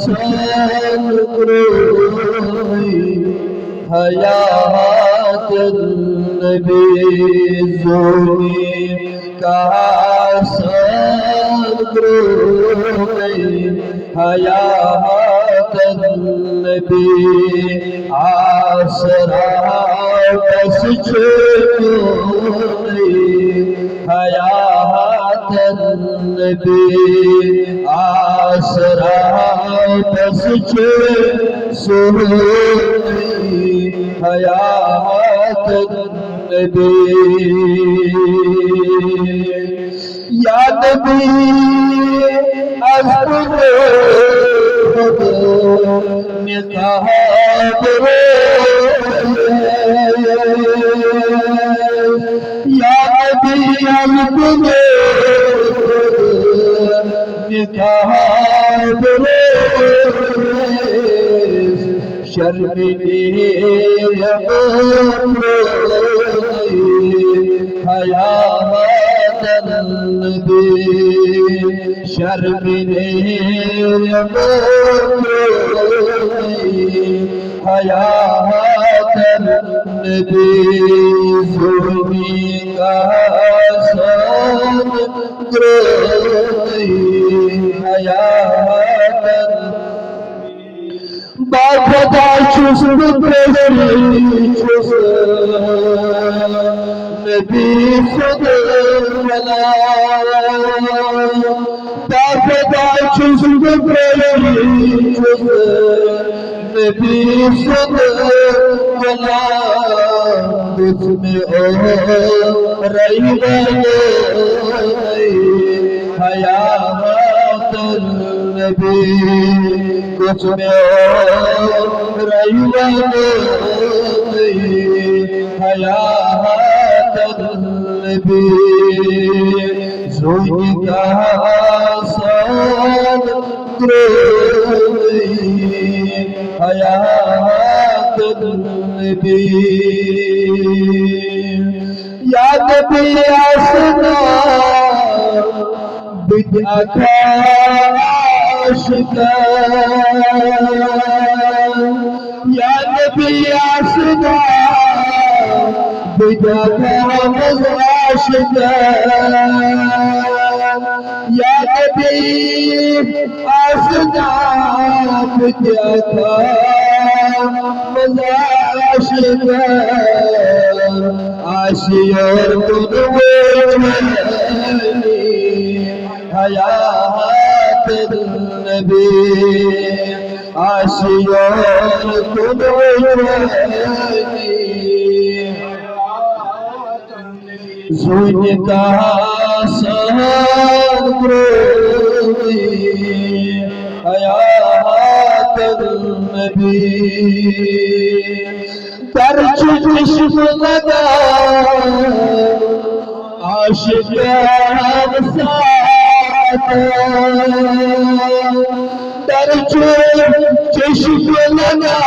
सनग्रोही हयात नबी ज़ोनी का सनग्रोही हयात नबी आसरा बस छोड़ी हयात नबी आसरा बस छोड़ी हयात नबी या नबी ने कहा या नबी ने कहा शर्मिंदे हयात नबी शर्मिंदे हयात नबी ज़ुल्मी का सनग्रोही हयात बापदा चुस्त नबी खुदा बापदा चुस्त नबी खुदा उसमें हयात नबी कुछ में हयात नबी ज़ोनी का सनग्रोही हयात नबी या नबी आसना बिदा का आशिका या नबी आसना बिदा का आशिका या नबी आसना बिदा का आशिका आशियोर हयात नबी आशियोर ज़ुल्मी का सनग्रोही हयात नबी कर चुश्म लगा आशिक़ान साथ कर चुश्म लगा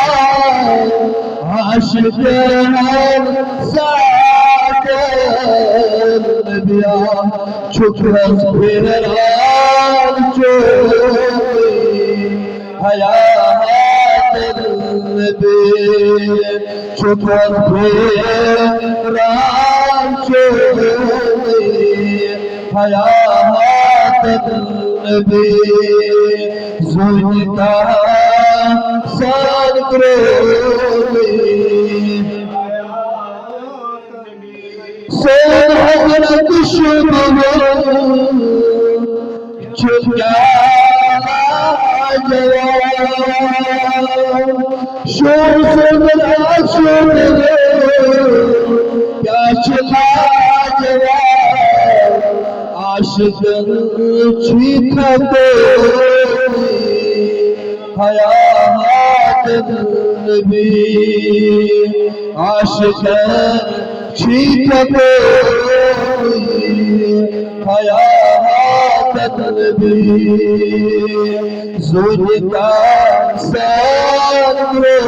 आशिक़ान साथ नबिया छुपरस फिरान चोरी हयात नबी छुपरस फिरान चोरी हयात नबी ज़ुल्मी का सनग्रोही सैयद हज़रत छुपा शोर से मेरा शोर क्या छुपा आशिक़ छीना तो हयात नबी आशिक़ छीना तो हयात नबी ज़ुल्मी का सनग्रोही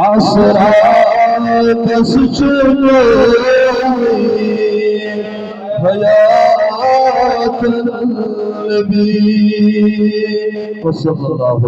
आसरा बस छोड़ी हयात नबी। वसल्लल्लाहु